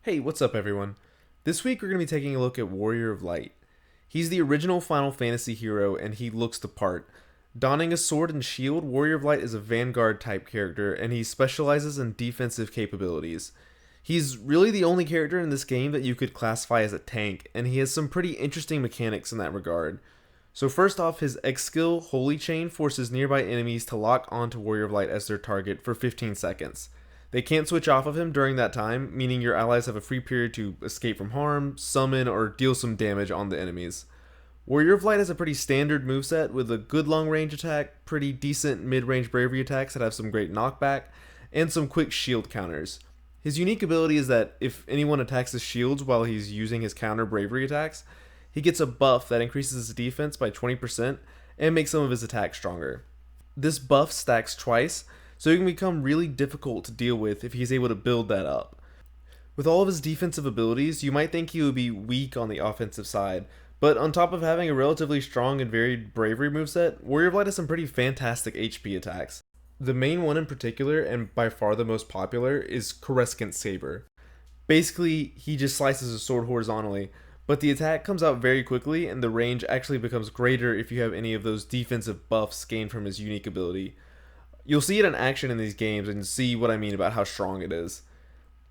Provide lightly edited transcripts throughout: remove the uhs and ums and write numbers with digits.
Hey, what's up everyone? This week we're going to be taking a look at Warrior of Light. He's the original Final Fantasy hero and he looks the part. Donning a sword and shield, Warrior of Light is a Vanguard type character and he specializes in defensive capabilities. He's really the only character in this game that you could classify as a tank, and he has some pretty interesting mechanics in that regard. So first off, his X skill, Holy Chain, forces nearby enemies to lock onto Warrior of Light as their target for 15 seconds. They can't switch off of him during that time, meaning your allies have a free period to escape from harm, summon, or deal some damage on the enemies. Warrior of Light has a pretty standard moveset with a good long range attack, pretty decent mid-range bravery attacks that have some great knockback, and some quick shield counters. His unique ability is that if anyone attacks his shields while he's using his counter bravery attacks, he gets a buff that increases his defense by 20% and makes some of his attacks stronger. This buff stacks twice, so it can become really difficult to deal with if he's able to build that up. With all of his defensive abilities, you might think he would be weak on the offensive side, but on top of having a relatively strong and varied bravery moveset, Warrior of Light has some pretty fantastic HP attacks. The main one in particular, and by far the most popular, is Coruscant Saber. Basically, he just slices a sword horizontally, but the attack comes out very quickly and the range actually becomes greater if you have any of those defensive buffs gained from his unique ability. You'll see it in action in these games and see what I mean about how strong it is.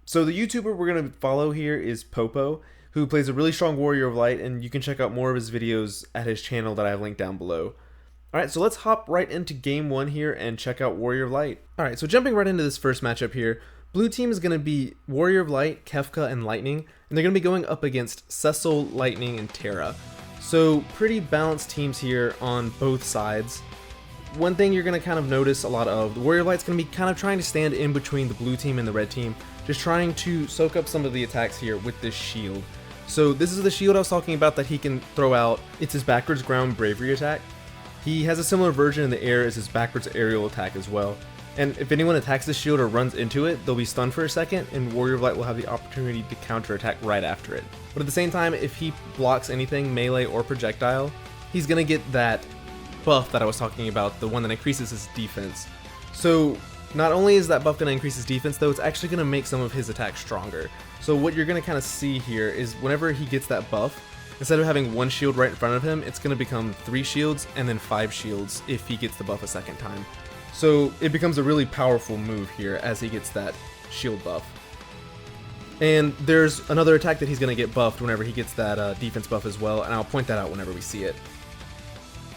So the YouTuber we're going to follow here is Popo, who plays a really strong Warrior of Light, and you can check out more of his videos at his channel that I have linked down below. Alright, so let's hop right into game 1 here and check out Warrior of Light. Alright, so jumping right into this first matchup here, blue team is going to be Warrior of Light, Kefka, and Lightning, and they're going to be going up against Cecil, Lightning, and Terra. So pretty balanced teams here on both sides. One thing you're going to kind of notice a lot of, the Warrior of Light's going to be kind of trying to stand in between the blue team and the red team, just trying to soak up some of the attacks here with this shield. So this is the shield I was talking about that he can throw out. It's his backwards ground bravery attack. He has a similar version in the air as his backwards aerial attack as well. And if anyone attacks the shield or runs into it, they'll be stunned for a second, and Warrior of Light will have the opportunity to counterattack right after it. But at the same time, if he blocks anything, melee or projectile, he's going to get that buff that I was talking about, the one that increases his defense. So not only is that buff going to increase his defense, though, it's actually going to make some of his attacks stronger. So what you're going to kind of see here is whenever he gets that buff, instead of having one shield right in front of him, it's going to become 3 shields and then 5 shields if he gets the buff a second time. So it becomes a really powerful move here as he gets that shield buff. And there's another attack that he's going to get buffed whenever he gets that defense buff as well, and I'll point that out whenever we see it.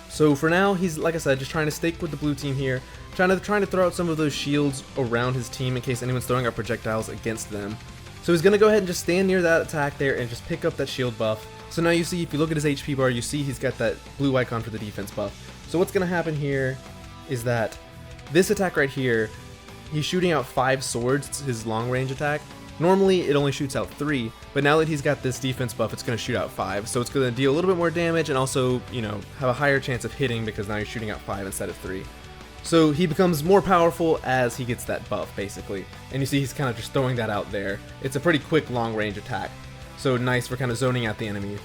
So for now, he's, like I said, just trying to stick with the blue team here, trying to throw out some of those shields around his team in case anyone's throwing out projectiles against them. So he's going to go ahead and just stand near that attack there and just pick up that shield buff. So now you see, if you look at his HP bar, you see he's got that blue icon for the defense buff. So what's going to happen here is that this attack right here, he's shooting out 5 swords, it's his long range attack. Normally it only shoots out 3, but now that he's got this defense buff, it's going to shoot out 5. So it's going to deal a little bit more damage and also, you know, have a higher chance of hitting because now you're shooting out 5 instead of 3. So he becomes more powerful as he gets that buff, basically. And you see he's kind of just throwing that out there. It's a pretty quick long range attack. So nice for kind of zoning out the enemy.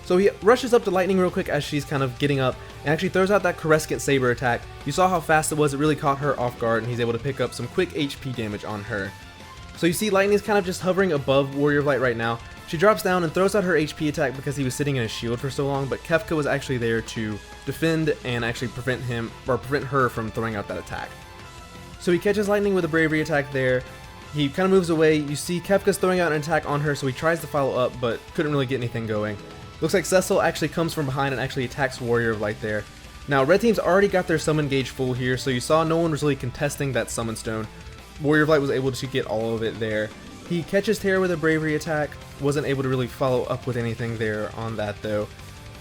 So he rushes up to Lightning real quick as she's kind of getting up and actually throws out that Coruscant Saber attack. You saw how fast it was, it really caught her off guard, and he's able to pick up some quick HP damage on her. So you see Lightning's kind of just hovering above Warrior of Light right now. She drops down and throws out her HP attack because he was sitting in a shield for so long, but Kefka was actually there to defend and actually prevent her from throwing out that attack. So he catches Lightning with a bravery attack there. He kind of moves away. You see Kefka's throwing out an attack on her, so he tries to follow up, but couldn't really get anything going. Looks like Cecil actually comes from behind and actually attacks Warrior of Light there. Now, red team's already got their summon gauge full here, so you saw no one was really contesting that summon stone. Warrior of Light was able to get all of it there. He catches Terra with a bravery attack, wasn't able to really follow up with anything there on that though.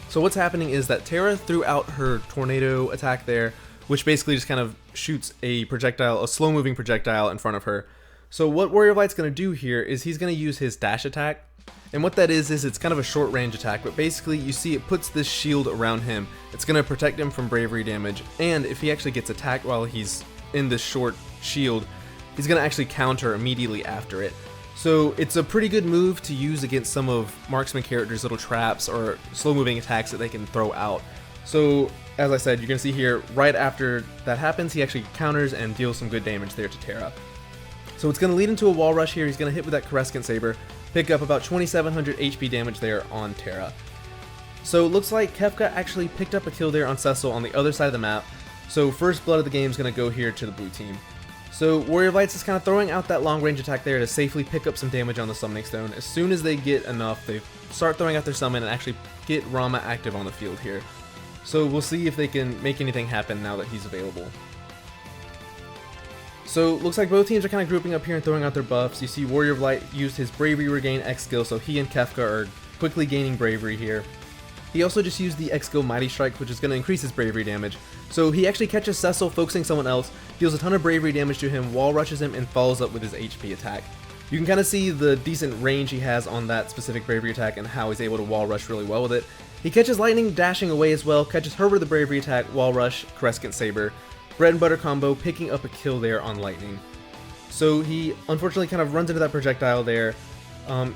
So what's happening is that Terra threw out her tornado attack there, which basically just kind of shoots a projectile, a slow moving projectile in front of her. So what Warrior of Light's going to do here is he's going to use his dash attack. And what that is it's kind of a short range attack, but basically you see it puts this shield around him. It's going to protect him from bravery damage, and if he actually gets attacked while he's in this short shield, he's going to actually counter immediately after it. So it's a pretty good move to use against some of Marksman characters' little traps or slow moving attacks that they can throw out. So as I said, you're going to see here right after that happens, he actually counters and deals some good damage there to Terra. So it's going to lead into a wall rush here. He's going to hit with that Coruscant Saber, pick up about 2700 HP damage there on Terra. So it looks like Kefka actually picked up a kill there on Cecil on the other side of the map. So first blood of the game is going to go here to the blue team. So Warrior of Lights is kind of throwing out that long range attack there to safely pick up some damage on the Summoning Stone. As soon as they get enough, they start throwing out their summon and actually get Rama active on the field here. So we'll see if they can make anything happen now that he's available. So looks like both teams are kind of grouping up here and throwing out their buffs. You see Warrior of Light used his Bravery Regain X skill, so he and Kefka are quickly gaining Bravery here. He also just used the X skill Mighty Strike, which is going to increase his Bravery damage. So he actually catches Cecil focusing someone else, deals a ton of Bravery damage to him, wall rushes him, and follows up with his HP attack. You can kind of see the decent range he has on that specific Bravery attack and how he's able to wall rush really well with it. He catches Lightning dashing away as well, catches her with the Bravery attack, wall rush, Coruscant Saber, bread and butter combo, picking up a kill there on Lightning. So he unfortunately kind of runs into that projectile there.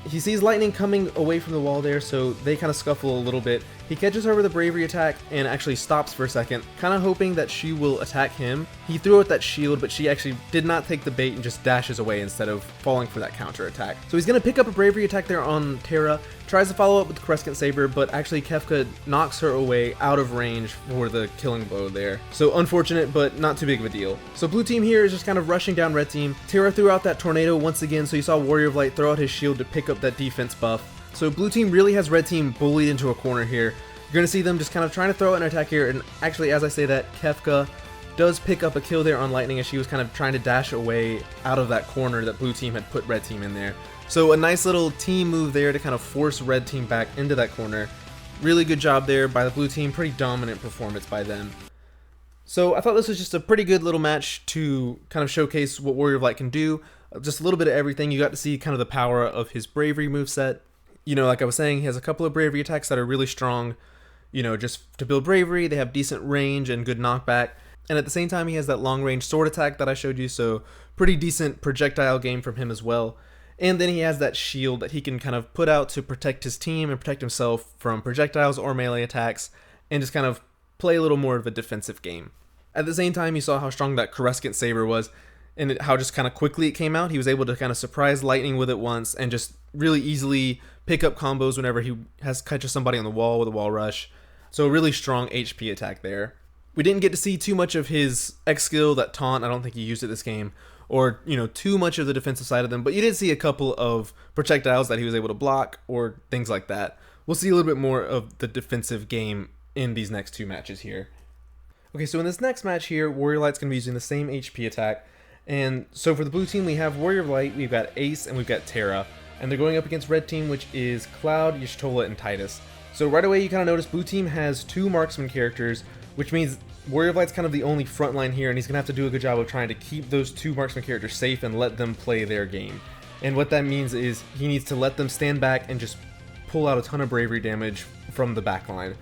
He sees Lightning coming away from the wall there, so they kind of scuffle a little bit. He catches her with a Bravery attack and actually stops for a second, kind of hoping that she will attack him. He threw out that shield, but she actually did not take the bait and just dashes away instead of falling for that counter attack. So he's going to pick up a Bravery attack there on Terra, tries to follow up with the Coruscant Saber, but actually Kefka knocks her away out of range for the killing blow there. So unfortunate, but not too big of a deal. So blue team here is just kind of rushing down red team. Terra threw out that tornado once again, so you saw Warrior of Light throw out his shield to pick up that defense buff. So blue team really has red team bullied into a corner here. You're going to see them just kind of trying to throw out an attack here, and actually as I say that, Kefka does pick up a kill there on Lightning as she was kind of trying to dash away out of that corner that blue team had put red team in there. So a nice little team move there to kind of force red team back into that corner. Really good job there by the blue team, pretty dominant performance by them. So I thought this was just a pretty good little match to kind of showcase what Warrior of Light can do. Just a little bit of everything. You got to see kind of the power of his Bravery moveset. You know, like I was saying, he has a couple of Bravery attacks that are really strong. You know, just to build Bravery, they have decent range and good knockback. And at the same time, he has that long range sword attack that I showed you, so pretty decent projectile game from him as well. And then he has that shield that he can kind of put out to protect his team and protect himself from projectiles or melee attacks, and just kind of play a little more of a defensive game. At the same time, you saw how strong that Coruscant Saber was, and how just kind of quickly it came out. He was able to kind of surprise Lightning with it once, and just really easily pick up combos whenever he catches somebody on the wall with a wall rush. So a really strong HP attack there. We didn't get to see too much of his X skill, that taunt. I don't think he used it this game, or too much of the defensive side of them, but you did see a couple of projectiles that he was able to block or things like that. We'll see a little bit more of the defensive game in these next two matches here. Okay, so in this next match here, Warrior Light's going to be using the same HP attack, and so for the blue team we have Warrior Light, we've got Ace, and we've got Terra, and they're going up against red team, which is Cloud, YOSHITAKA, and Titus. So right away you kind of notice blue team has two marksman characters, which means Warrior of Light's kind of the only front line here, and he's going to have to do a good job of trying to keep those two marksman characters safe and let them play their game. And what that means is he needs to let them stand back and just pull out a ton of Bravery damage from the back line.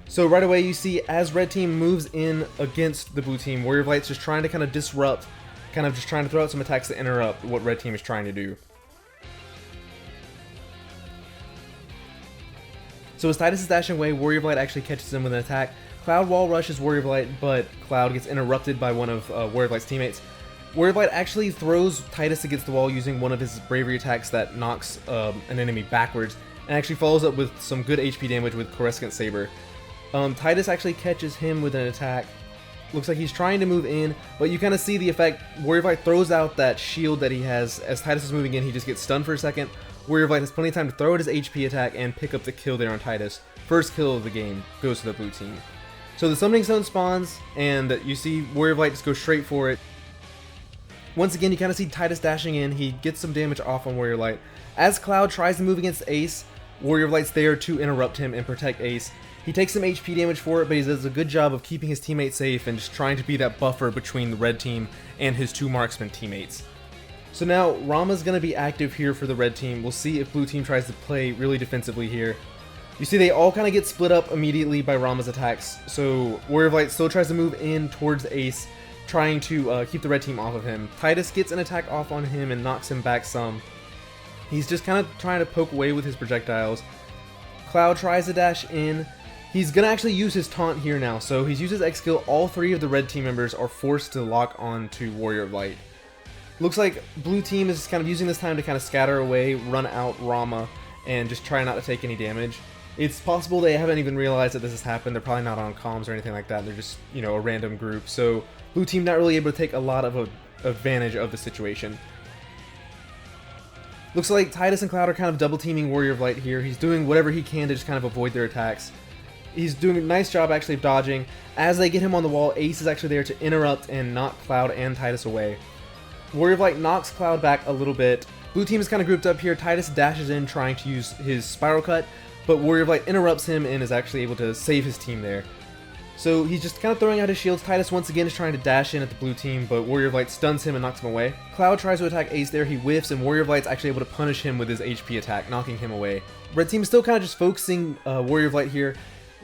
So right away you see as red team moves in against the blue team, Warrior of Light's just trying to kind of disrupt, kind of just trying to throw out some attacks to interrupt what red team is trying to do. So as Titus is dashing away, Warrior of Light actually catches him with an attack. Cloud wall rushes Warrior of Light, but Cloud gets interrupted by one of Warrior of Light's teammates. Warrior of Light actually throws Titus against the wall using one of his Bravery attacks that knocks an enemy backwards, and actually follows up with some good HP damage with Coruscant Saber. Titus actually catches him with an attack. Looks like he's trying to move in, but you kind of see the effect. Warrior of Light throws out that shield that he has. As Titus is moving in, he just gets stunned for a second. Warrior of Light has plenty of time to throw out his HP attack and pick up the kill there on Titus. First kill of the game goes to the blue team. So the Summoning Stone spawns, and you see Warrior of Light just go straight for it. Once again, you kind of see Titus dashing in. He gets some damage off on Warrior of Light. As Cloud tries to move against Ace, Warrior of Light's there to interrupt him and protect Ace. He takes some HP damage for it, but he does a good job of keeping his teammates safe and just trying to be that buffer between the red team and his two marksman teammates. So now Rama's going to be active here for the red team. We'll see if blue team tries to play really defensively here. You see they all kind of get split up immediately by Rama's attacks. So Warrior of Light still tries to move in towards Ace, trying to keep the red team off of him. Titus gets an attack off on him and knocks him back some. He's just kind of trying to poke away with his projectiles. Cloud tries to dash in. He's going to actually use his taunt here now. So he's used his X skill. All three of the red team members are forced to lock on to Warrior of Light. Looks like blue team is kind of using this time to kind of scatter away, run out Rama, and just try not to take any damage. It's possible they haven't even realized that this has happened. They're probably not on comms or anything like that. They're just, you know, a random group. So blue team not really able to take a lot of advantage of the situation. Looks like Titus and Cloud are kind of double teaming Warrior of Light here. He's doing whatever he can to just kind of avoid their attacks. He's doing a nice job actually of dodging. As they get him on the wall, Ace is actually there to interrupt and knock Cloud and Titus away. Warrior of Light knocks Cloud back a little bit. Blue team is kind of grouped up here. Titus dashes in trying to use his Spiral Cut, but Warrior of Light interrupts him and is actually able to save his team there. So he's just kind of throwing out his shields. Titus once again is trying to dash in at the blue team, but Warrior of Light stuns him and knocks him away. Cloud tries to attack Ace there, he whiffs, and Warrior of Light's actually able to punish him with his HP attack, knocking him away. Red team is still kind of just focusing Warrior of Light here.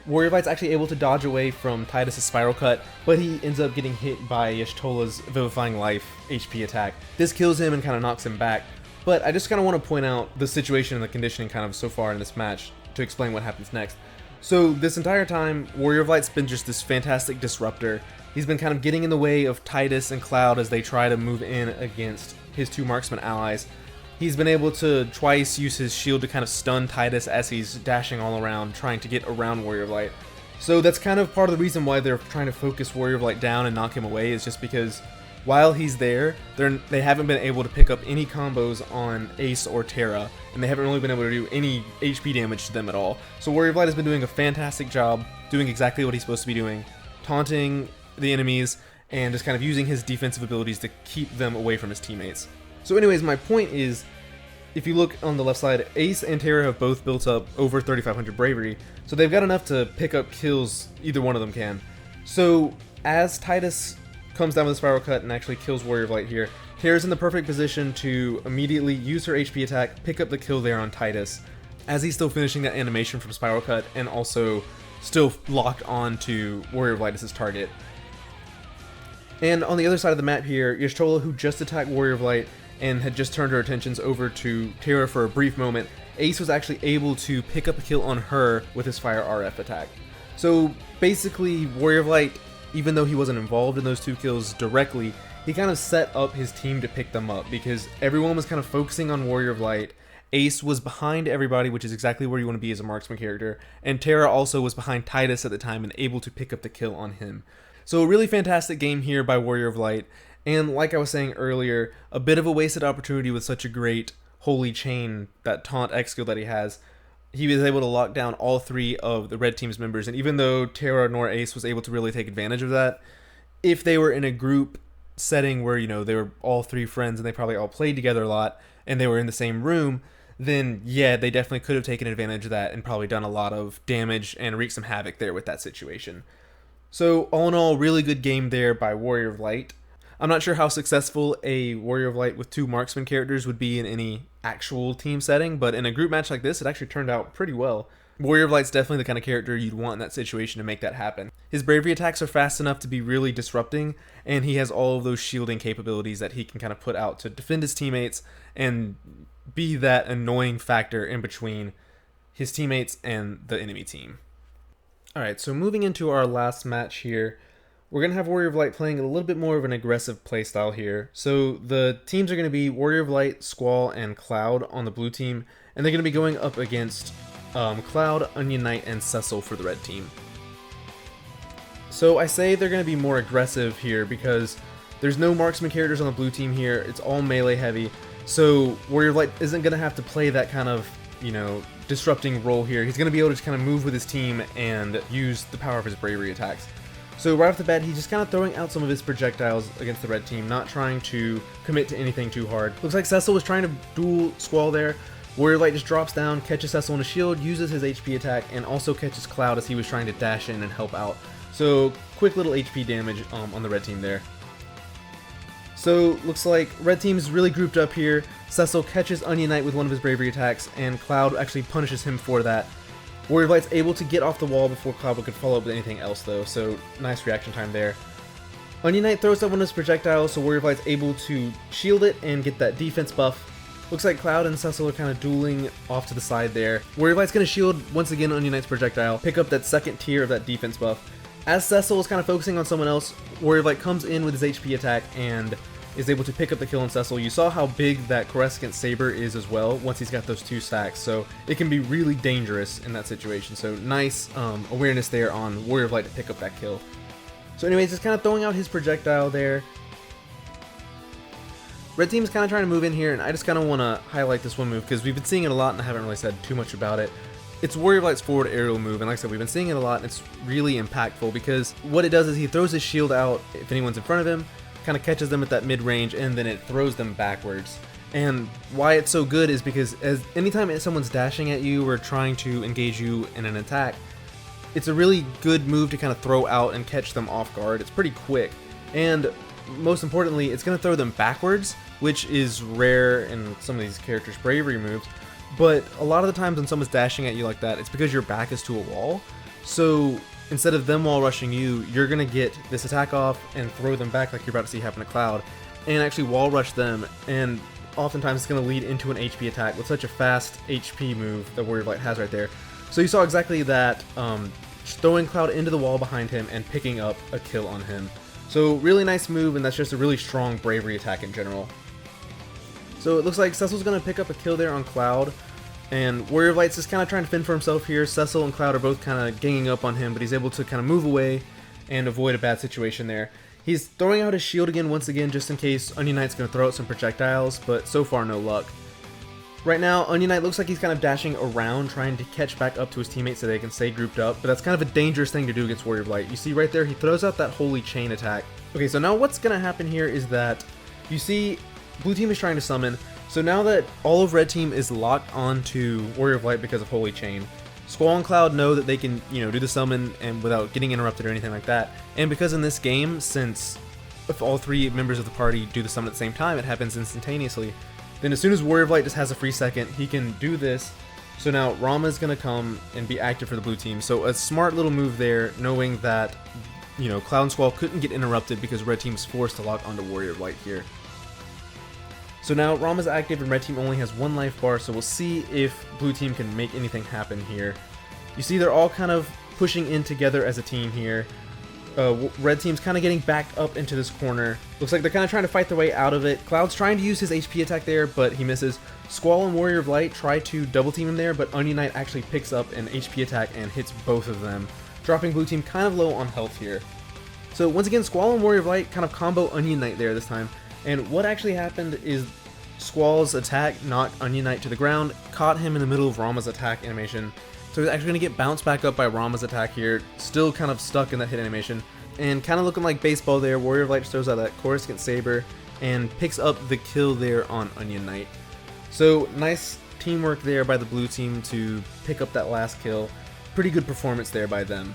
Warrior of Light's actually able to dodge away from Titus' Spiral Cut, but he ends up getting hit by YOSHITAKA's Vivifying Life HP attack. This kills him and kind of knocks him back, but I just kind of want to point out the situation and the conditioning kind of so far in this match to explain what happens next. So this entire time, Warrior of Light's been just this fantastic disruptor. He's been kind of getting in the way of Titus and Cloud as they try to move in against his two marksman allies. He's been able to twice use his shield to kind of stun Titus as he's dashing all around, trying to get around Warrior of Light. So that's kind of part of the reason why they're trying to focus Warrior of Light down and knock him away, is just because while he's there, they haven't been able to pick up any combos on Ace or Terra, and they haven't really been able to do any HP damage to them at all. So Warrior of Light has been doing a fantastic job, doing exactly what he's supposed to be doing, taunting the enemies, and just kind of using his defensive abilities to keep them away from his teammates. So anyways, my point is, if you look on the left side, Ace and Terra have both built up over 3,500 bravery, so they've got enough to pick up kills, either one of them can. So as Titus comes down with a Spiral Cut and actually kills Warrior of Light here, Terra's in the perfect position to immediately use her HP attack, pick up the kill there on Titus, as he's still finishing that animation from Spiral Cut and also still locked on to Warrior of Light as his target. And on the other side of the map here, YOSHITAKA, who just attacked Warrior of Light and had just turned her attentions over to Terra for a brief moment, Ace was actually able to pick up a kill on her with his Fire RF attack. So basically, Warrior of Light, even though he wasn't involved in those two kills directly, he kind of set up his team to pick them up because everyone was kind of focusing on Warrior of Light. Ace was behind everybody, which is exactly where you want to be as a marksman character, and Terra also was behind Titus at the time and able to pick up the kill on him. So a really fantastic game here by Warrior of Light, and like I was saying earlier, a bit of a wasted opportunity with such a great Holy Chain, that taunt X skill that he has. He was able to lock down all three of the red team's members, and even though Terra nor Ace was able to really take advantage of that, if they were in a group setting where, you know, they were all three friends and they probably all played together a lot and they were in the same room, then yeah, they definitely could have taken advantage of that and probably done a lot of damage and wreaked some havoc there with that situation. So all in all, really good game there by Warrior of Light. I'm not sure how successful a Warrior of Light with two marksman characters would be in any actual team setting, but in a group match like this, it actually turned out pretty well. Warrior of Light's definitely the kind of character you'd want in that situation to make that happen. His bravery attacks are fast enough to be really disrupting, and he has all of those shielding capabilities that he can kind of put out to defend his teammates and be that annoying factor in between his teammates and the enemy team. Alright, so moving into our last match here, we're going to have Warrior of Light playing a little bit more of an aggressive playstyle here. So the teams are going to be Warrior of Light, Squall, and Cloud on the blue team, and they're going to be going up against Cloud, Onion Knight, and Cecil for the red team. So I say they're going to be more aggressive here because there's no marksman characters on the blue team here. It's all melee heavy, so Warrior of Light isn't going to have to play that kind of, you know, disrupting role here. He's going to be able to just kind of move with his team and use the power of his bravery attacks. So right off the bat, he's just kind of throwing out some of his projectiles against the red team, not trying to commit to anything too hard. Looks like Cecil was trying to duel Squall there. Warrior Light just drops down, catches Cecil on a shield, uses his HP attack, and also catches Cloud as he was trying to dash in and help out. So quick little HP damage on the red team there. So looks like red team is really grouped up here. Cecil catches Onion Knight with one of his bravery attacks, and Cloud actually punishes him for that. Warrior Light's able to get off the wall before Cloud could follow up with anything else though, so nice reaction time there. Onion Knight throws up one of his projectiles, so Warrior Light's able to shield it and get that defense buff. Looks like Cloud and Cecil are kind of dueling off to the side there. Warrior Light's going to shield once again Onion Knight's projectile, pick up that second tier of that defense buff. As Cecil is kind of focusing on someone else, Warrior Light comes in with his HP attack and is able to pick up the kill on Cecil. You saw how big that Coruscant Saber is as well once he's got those 2 stacks, so it can be really dangerous in that situation. So nice awareness there on Warrior of Light to pick up that kill. So anyways, just kind of throwing out his projectile there. Red team is kind of trying to move in here, and I just kind of want to highlight this one move because we've been seeing it a lot and I haven't really said too much about it. It's Warrior of Light's forward aerial move, and like I said, we've been seeing it a lot, and it's really impactful because what it does is he throws his shield out if anyone's in front of him, kind of catches them at that mid-range, and then it throws them backwards. And why it's so good is because anytime someone's dashing at you or trying to engage you in an attack, it's a really good move to kind of throw out and catch them off guard. It's pretty quick, and most importantly, it's going to throw them backwards, which is rare in some of these characters' bravery moves. But a lot of the times when someone's dashing at you like that, it's because your back is to a wall. So instead of them wall rushing you, you're going to get this attack off and throw them back like you're about to see happen to Cloud, and actually wall rush them, and oftentimes it's going to lead into an HP attack with such a fast HP move that Warrior of Light has right there. So you saw exactly that, throwing Cloud into the wall behind him and picking up a kill on him. So really nice move, and that's just a really strong bravery attack in general. So it looks like Cecil's going to pick up a kill there on Cloud, and Warrior of Light's just kind of trying to fend for himself here. Cecil and Cloud are both kind of ganging up on him, but he's able to kind of move away and avoid a bad situation there. He's throwing out his shield again once again just in case Onion Knight's going to throw out some projectiles, but so far no luck. Right now, Onion Knight looks like he's kind of dashing around trying to catch back up to his teammates so they can stay grouped up, but that's kind of a dangerous thing to do against Warrior of Light. You see right there, he throws out that Holy Chain attack. Okay, so now what's going to happen here is that you see Blue Team is trying to summon. So now that all of Red Team is locked onto Warrior of Light because of Holy Chain, Squall and Cloud know that they can, do the summon and without getting interrupted or anything like that. And because in this game, since if all 3 members of the party do the summon at the same time, it happens instantaneously. Then as soon as Warrior of Light just has a free second, he can do this. So now Rama is going to come and be active for the blue team. So a smart little move there, knowing that, Cloud and Squall couldn't get interrupted because Red Team's forced to lock onto Warrior of Light here. So now Rama's active and Red Team only has 1 life bar, so we'll see if Blue Team can make anything happen here. You see they're all kind of pushing in together as a team here. Red Team's kind of getting backed up into this corner. Looks like they're kind of trying to fight their way out of it. Cloud's trying to use his HP attack there, but he misses. Squall and Warrior of Light try to double team him there, but Onion Knight actually picks up an HP attack and hits both of them, dropping Blue Team kind of low on health here. So once again, Squall and Warrior of Light kind of combo Onion Knight there this time. And what actually happened is Squall's attack knocked Onion Knight to the ground, caught him in the middle of Rama's attack animation. So he's actually going to get bounced back up by Rama's attack here, still kind of stuck in that hit animation. And kind of looking like baseball there, Warrior of Light throws out that Coruscant Saber and picks up the kill there on Onion Knight. So nice teamwork there by the blue team to pick up that last kill. Pretty good performance there by them.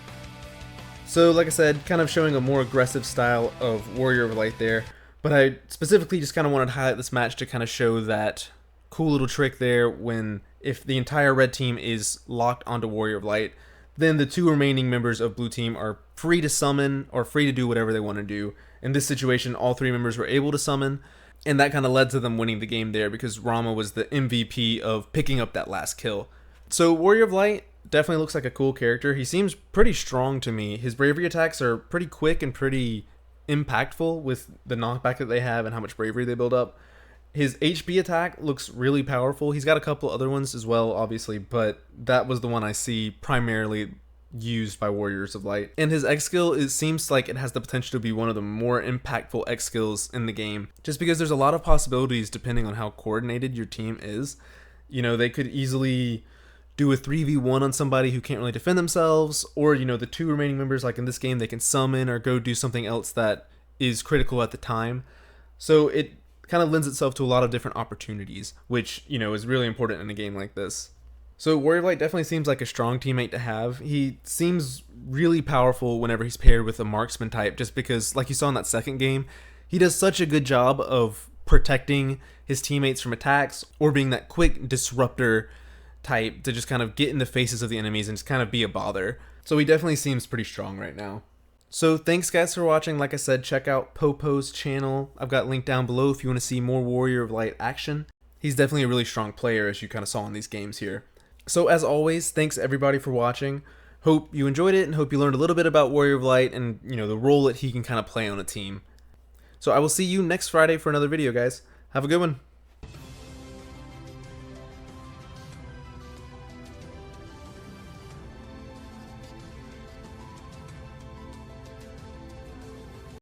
So like I said, kind of showing a more aggressive style of Warrior of Light there. But I specifically just kind of wanted to highlight this match to kind of show that cool little trick there when if the entire red team is locked onto Warrior of Light, then the 2 remaining members of blue team are free to summon or free to do whatever they want to do. In this situation, all 3 members were able to summon, and that kind of led to them winning the game there because Rama was the MVP of picking up that last kill. So Warrior of Light definitely looks like a cool character. He seems pretty strong to me. His bravery attacks are pretty quick and pretty impactful with the knockback that they have and how much bravery they build up. His HB attack looks really powerful. He's got a couple other ones as well, obviously, but that was the one I see primarily used by Warriors of Light. And his X skill, it seems like it has the potential to be one of the more impactful X skills in the game, just because there's a lot of possibilities depending on how coordinated your team is. They could easily do a 3v1 on somebody who can't really defend themselves, or the 2 remaining members, like in this game, they can summon or go do something else that is critical at the time. So it kind of lends itself to a lot of different opportunities, which is really important in a game like this. So Warrior of Light definitely seems like a strong teammate to have. He seems really powerful whenever he's paired with a marksman type, just because, like you saw in that second game, he does such a good job of protecting his teammates from attacks or being that quick disruptor type to just kind of get in the faces of the enemies and just kind of be a bother. So he definitely seems pretty strong right now. So thanks guys for watching. Like I said, check out Popo's channel. I've got a link down below if you want to see more Warrior of Light action. He's definitely a really strong player, as you kind of saw in these games here. So as always, thanks everybody for watching. Hope you enjoyed it and hope you learned a little bit about Warrior of Light and the role that he can kind of play on a team. So I will see you next Friday for another video, guys. Have a good one.